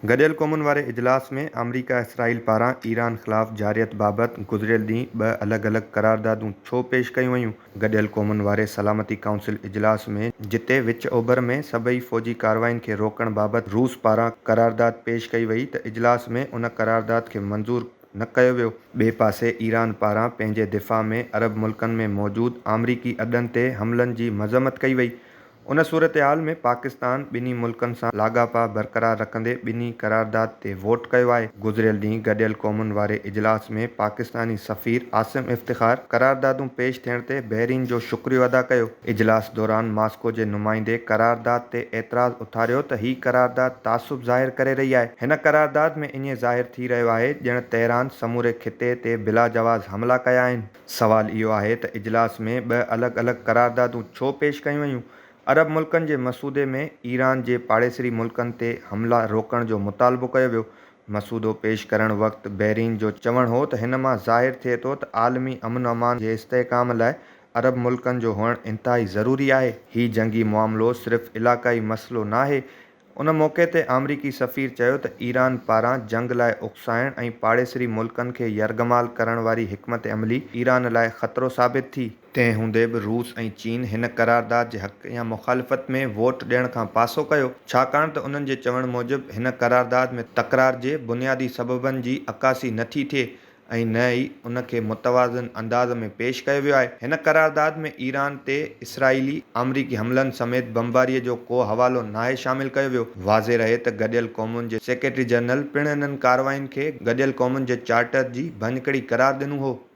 गॾियल क़ौमुनि वारे इजलास में अमरीका इसराइल पारां ईरान ख़िलाफ़ जारियत बाबति गुज़िरियल ॾींहुं ॿ अलॻि-अलॻि करारदादूं छो पेश कयूं वयूं? गॾियल क़ौमुनि वारे सलामती काउंसिल इजलास में जिते विच ओभर में सभई फ़ौजी कार्रवाइनि खे रोकण बाबति रूस पारां करारदाद पेश कई वई त इजलास में उन करारदाद खे मंज़ूर न कयो वियो। ॿिए पासे ईरान पारां पंहिंजे दिफ़ा में अरब मुल्कनि में मौजूदु आमरीकी अॾनि ते हमलनि जी मज़म्मत कई वई। उन सूरतहाल में पाकिस्तान ॿिन्ही मुल्कनि सां लाॻापा बरक़रार रखंदे ॿिन्ही करारदाद ते वोट कयो आहे। गुज़िरियल ॾींहुं गॾियल क़ौमुनि वारे इजलास में पाकिस्तानी सफ़ीर आसिम इफ़्तिख़ार करारदादूं पेश थियण ते बहरीन जो शुक्रियो अदा कयो। इजलास दौरान मॉस्को जे नुमाइंदे करारदाद ते एतिराज़ उथारियो त हीअ करारदाद तासुब ज़ाहिर करे रही आहे। हिन करारदाद में ईअं ज़ाहिर थी रहियो आहे ॼण तेहरान समूरे ख़िते ते बिला जवाज़ हमला कया आहिनि। सवाल इहो आहे त इजलास में ॿ अलॻि-अलॻि करारदादूं छो पेश कयूं वयूं? अरब मुल्कनि जे मसूदे में ईरान जे पाड़ेसरी मुल्कनि ते हमला रोकण जो मुतालबो कयो वियो। मसूदो पेश करण वक़्तु बहरीन जो चवणु हो त हिन मां ज़ाहिर थिए थो त आलमी अमन अमान जे इस्तेहकाम लाइ अरब मुल्कनि जो हुअणु इंतिहाई ज़रूरी आहे। हीउ जंगी मामिलो सिर्फ़ इलाक़ाई मसइलो नाहे। उन मौक़े ते अमरीकी सफ़ीर चयो त ईरान पारां जंग लाइ उकसाइण ऐं पाड़ेसरी मुल्कनि खे यरगमाल करण वारी हिकमत अमली ईरान लाइ ख़तरो साबित थी। तंहिं हूंदे बि रूस ऐं चीन हिन करारदाद जे हक़ या मुख़ालिफ़त में वोट ॾियण खां पासो कयो, छाकाणि त उन्हनि जे चवण मूजिबि हिन करारदाद में तकरार जे बुनियादी सबबनि जी अकासी नथी थिए ऐं न ई उन खे मुतवाज़िन अंदाज़ में पेश कयो वियो आहे। हिन करारदाद में ईरान ते इसराइली आमरीकी हमलनि समेत बमबारीअ जो को हवालो नाहे शामिल कयो वियो। वाज़े रहे त गॾियल क़ौमुनि जे सेक्रेटरी जनरल पिणु इन्हनि कार्रवाइनि खे गॾियल क़ौमुनि जे चार्टर जी भञकिड़ी करार ॾिनो हो।